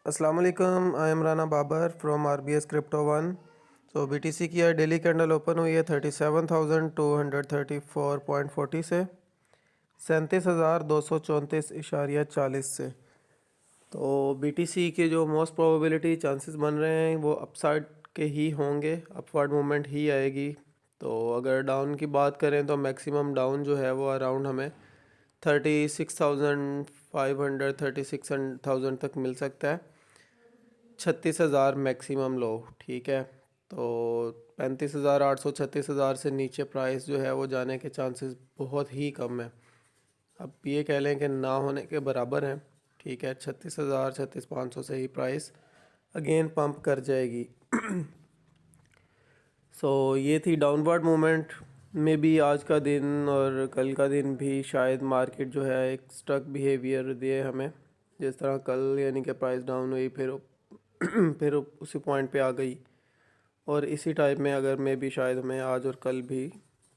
अस्सलाम वालेकुम, I am Rana Babar from RBS Crypto One। BTC की आज डेली कैंडल ओपन हुई है 37,234.40 से 37,234.40 से। तो BTC के जो मोस्ट प्रोबेबिलिटी चांसेस बन रहे हैं वो अपसाइड के ही होंगे, अपवर्ड मूवमेंट ही आएगी। तो अगर डाउन की बात करें तो मैक्सिमम डाउन जो है वो अराउंड हमें 36,500 36,000 तक मिल सकता है। 36,000 मैक्सिमम लो, ठीक है। तो 35,800 36,000 से नीचे प्राइस जो है वो जाने के चांसेस बहुत ही कम है। अब ये कह लें कि ना होने के बराबर हैं, ठीक है। 36,000 36,500 से ही प्राइस अगेन पंप कर जाएगी। ये थी डाउनवर्ड मूवमेंट में भी आज का दिन और कल का दिन भी शायद मार्केट जो है एक स्टक बिहेवियर दिए हमें। जिस तरह कल यानी कि प्राइस डाउन हुई फिर उसी पॉइंट पे आ गई, और इसी टाइप में अगर मैं भी शायद हमें आज और कल भी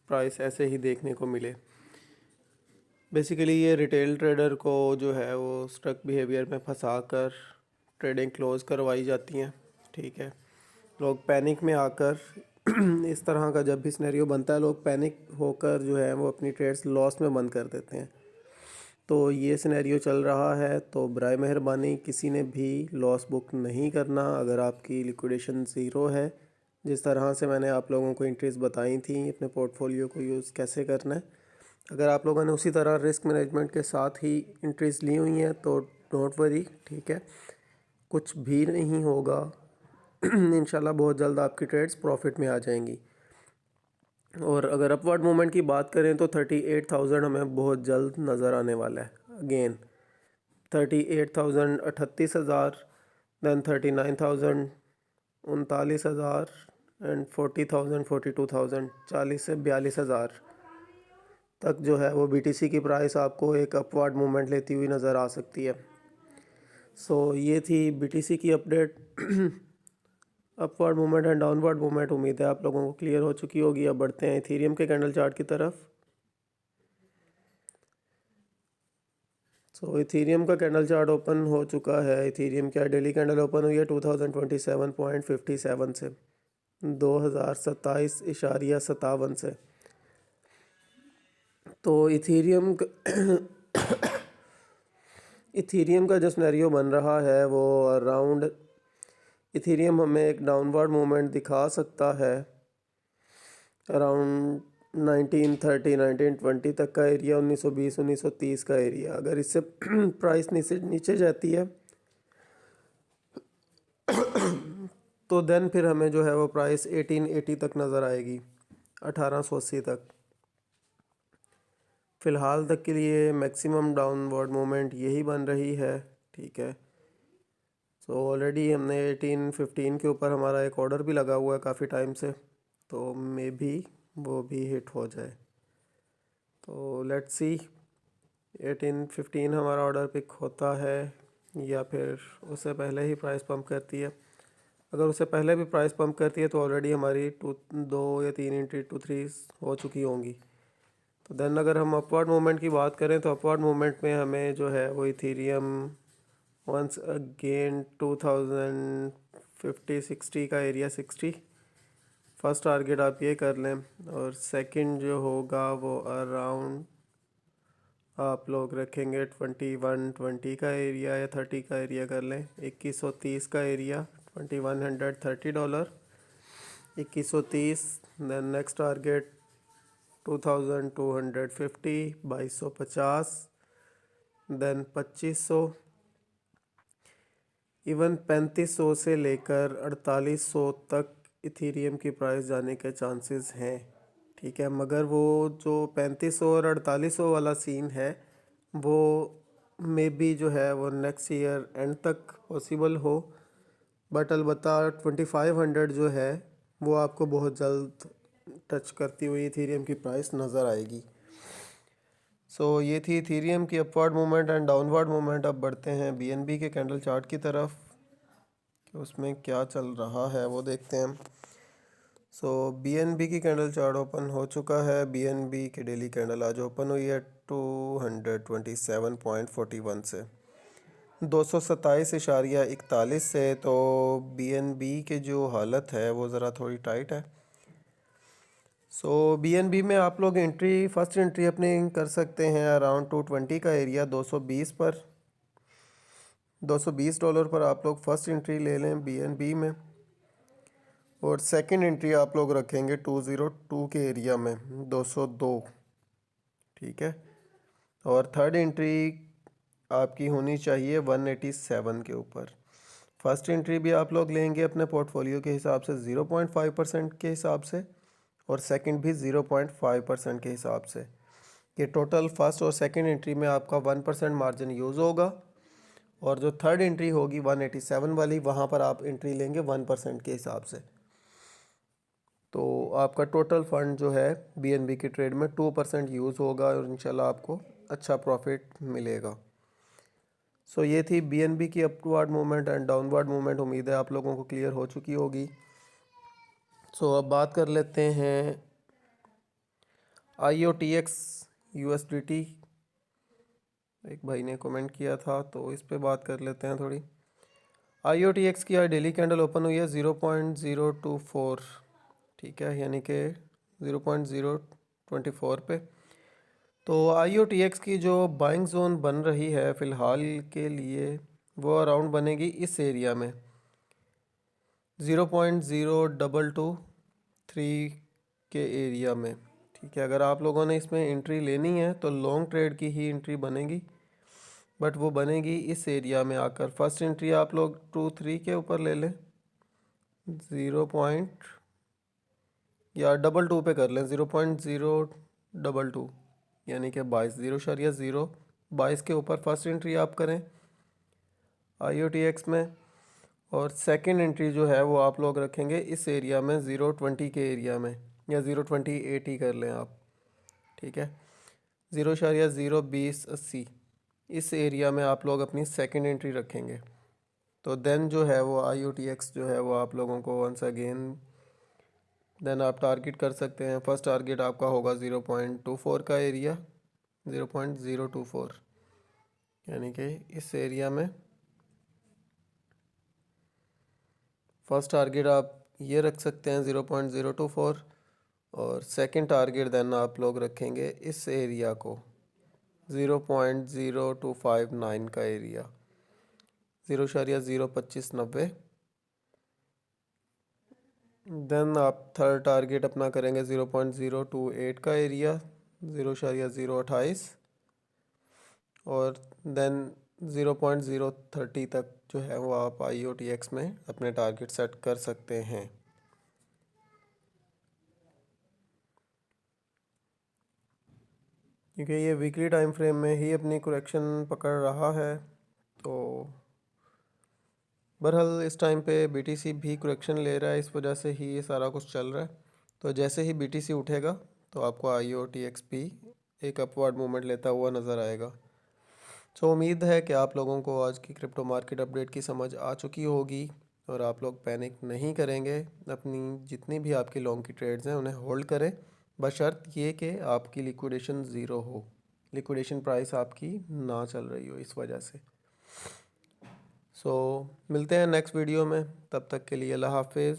प्राइस ऐसे ही देखने को मिले। बेसिकली ये रिटेल ट्रेडर को जो है वो स्टक बिहेवियर में फंसा कर ट्रेडिंग क्लोज करवाई जाती हैं, ठीक है। लोग पैनिक में आकर इस तरह का जब भी सिनेरियो बनता है, लोग पैनिक होकर जो है वो अपनी ट्रेड्स लॉस में बंद कर देते हैं। तो ये सिनेरियो चल रहा है, तो बराए मेहरबानी किसी ने भी लॉस बुक नहीं करना अगर आपकी लिक्विडेशन ज़ीरो है। जिस तरह से मैंने आप लोगों को एंट्रीज बताई थी अपने पोर्टफोलियो को यूज़ कैसे करना है, अगर आप लोगों ने उसी तरह रिस्क मैनेजमेंट के साथ ही एंट्रीज ली हुई हैं तो डोंट वरी, ठीक है। कुछ भी नहीं होगा। इंशाल्लाह बहुत जल्द आपकी ट्रेड्स प्रॉफिट में आ जाएंगी। और अगर अपवर्ड मूवमेंट की बात करें तो 38,000 हमें बहुत जल्द नज़र आने वाला है। अगेन 38,000, 38,000, दैन 39,000, 39,000 एंड 40,000, 42,000, 40 से 42,000 तक जो है वो BTC की प्राइस आपको एक अपवर्ड मूवमेंट लेती हुई नज़र आ सकती है। ये थी BTC की update. Upward movement and downward movement उम्मीद है आप लोगों को क्लियर हो चुकी होगी। अब बढ़ते हैं इथेरियम के कैंडल चार्ट की तरफ। इथेरियम का कैंडल चार्ट ओपन हो चुका है। इथेरियम का डेली कैंडल ओपन हुई है 2027.57 से 2027.57 से। तो इथेरियम का जो सिनेरियो बन रहा है वो अराउंड इथेरियम हमें एक डाउनवर्ड मूवमेंट दिखा सकता है अराउंड 1930 1920 तक का एरिया, 1920 1930 का एरिया। अगर इससे प्राइस नीचे नीचे जाती है तो देन फिर हमें जो है वो प्राइस 1880 तक नज़र आएगी, 1880 तक। फ़िलहाल तक के लिए मैक्सिमम डाउनवर्ड मूवमेंट यही बन रही है, ठीक है। ऑलरेडी हमने 1815 के ऊपर हमारा एक ऑर्डर भी लगा हुआ है काफ़ी टाइम से, तो मे भी वो भी हिट हो जाए। तो लेट्स सी 1815 हमारा ऑर्डर पिक होता है या फिर उससे पहले ही प्राइस पंप करती है। अगर उससे पहले भी प्राइस पंप करती है तो ऑलरेडी हमारी 2 या 3 एंट्री 2 3 हो चुकी होंगी। तो देन अगर हम अपवर्ड मूवमेंट की बात करें तो अपवर्ड मूवमेंट में हमें जो है वो इथेरियम वंस अगेन 2050-60 का एरिया 60 फर्स्ट टारगेट आप ये कर लें, और सेकंड जो होगा वो अराउंड आप लोग रखेंगे 2120 का एरिया या 30 का एरिया कर लें। 2130 का area, $2130, 2130। Then next target 2250, 2250, then 2500, even 3500 से लेकर 4800 तक इथेरियम की प्राइस जाने के चांसेस हैं, ठीक है। मगर वो जो 3500 और 4800 वाला सीन है वो मे बी जो है वो नेक्स्ट ईयर एंड तक पॉसिबल हो, बट अलबत्ता 2500 जो है वो आपको बहुत जल्द टच करती हुई इथेरियम की प्राइस नज़र आएगी। ये थी इथेरियम की upward movement and downward movement. अब बढ़ते हैं BNB के कैंडल चार्ट की तरफ कि उसमें क्या चल रहा है वो देखते हैं। BNB की कैंडल चार्ट ओपन हो चुका है। BNB की डेली कैंडल आज ओपन हुई है 227.41 से 227.41 से। तो BNB के जो हालत है वो ज़रा थोड़ी टाइट है। सो BNB में आप लोग फर्स्ट एंट्री अपनी कर सकते हैं अराउंड 220 का एरिया, 220 पर, $220 पर आप लोग फर्स्ट एंट्री ले लें BNB में। और सेकंड एंट्री आप लोग रखेंगे 202 के एरिया में, 202, ठीक है। और थर्ड एंट्री आपकी होनी चाहिए 187 के ऊपर। फर्स्ट एंट्री भी आप लोग लेंगे अपने पोर्टफोलियो के हिसाब से 0.5% के हिसाब से, और सेकंड भी 0.5% के हिसाब से। ये टोटल फर्स्ट और सेकंड एंट्री में आपका 1% मार्जिन यूज़ होगा। और जो थर्ड एंट्री होगी 187 वाली, वहाँ पर आप एंट्री लेंगे 1% के हिसाब से। तो आपका टोटल फंड जो है BNB की ट्रेड में 2% यूज़ होगा और इंशाल्लाह आपको अच्छा प्रॉफिट मिलेगा। सो ये थी BNB की upward movement and downward movement. उम्मीद है आप लोगों को क्लियर हो चुकी होगी। सो अब बात कर लेते हैं IOTX USDT। एक भाई ने कमेंट किया था तो इस पे बात कर लेते हैं थोड़ी। IOTX की आज डेली कैंडल ओपन हुई है 0.024, ठीक है, यानी कि 0.024 पे। तो IOTX की जो बाइंग जोन बन रही है फ़िलहाल के लिए वो अराउंड बनेगी इस एरिया में 0.0223 के एरिया में, ठीक है। अगर आप लोगों ने इसमें एंट्री लेनी है तो लॉन्ग ट्रेड की ही एंट्री बनेगी, बट वो बनेगी इस एरिया में आकर। फर्स्ट एंट्री आप लोग 23 के ऊपर ले लें, 0 पॉइंट या 22 पे कर लें, 0.022, यानी कि 22 के ऊपर फर्स्ट एंट्री आप करें IOTX में। और सेकंड एंट्री जो है वो आप लोग रखेंगे इस एरिया में 0.20 के एरिया में, या 0.28 ही कर लें आप, ठीक है, 0.02080 इस एरिया में आप लोग अपनी सेकंड एंट्री रखेंगे। तो देन जो है वो IOTX जो है वो आप लोगों को वंस अगेन देन आप टारगेट कर सकते हैं। फर्स्ट टारगेट आपका होगा 0.24 का एरिया, 0.024, यानी कि इस एरिया में फर्स्ट टारगेट आप ये रख सकते हैं 0.024। और सेकंड टारगेट देन आप लोग रखेंगे इस एरिया को 0.0259 का एरिया, 0.02590। देन आप थर्ड टारगेट अपना करेंगे 0.028 का एरिया, 0.028। और देन 0.030 तक जो है वो आप IOTX में अपने टारगेट सेट कर सकते हैं। क्योंकि ये वीकली टाइम फ्रेम में ही अपनी करेक्शन पकड़ रहा है, तो बहरहाल इस टाइम पे BTC भी करेक्शन ले रहा है, इस वजह से ही ये सारा कुछ चल रहा है। तो जैसे ही BTC उठेगा तो आपको IOTX भी एक अपवर्ड मूवमेंट लेता हुआ नज़र आएगा। तो उम्मीद है कि आप लोगों को आज की क्रिप्टो मार्केट अपडेट की समझ आ चुकी होगी और आप लोग पैनिक नहीं करेंगे। अपनी जितनी भी आपकी लॉन्ग की ट्रेड्स हैं उन्हें होल्ड करें, बशर्त ये कि आपकी लिक्विडेशन ज़ीरो हो, लिक्विडेशन प्राइस आपकी ना चल रही हो इस वजह से। सो मिलते हैं नेक्स्ट वीडियो में, तब तक के लिए अल्लाह हाफिज़।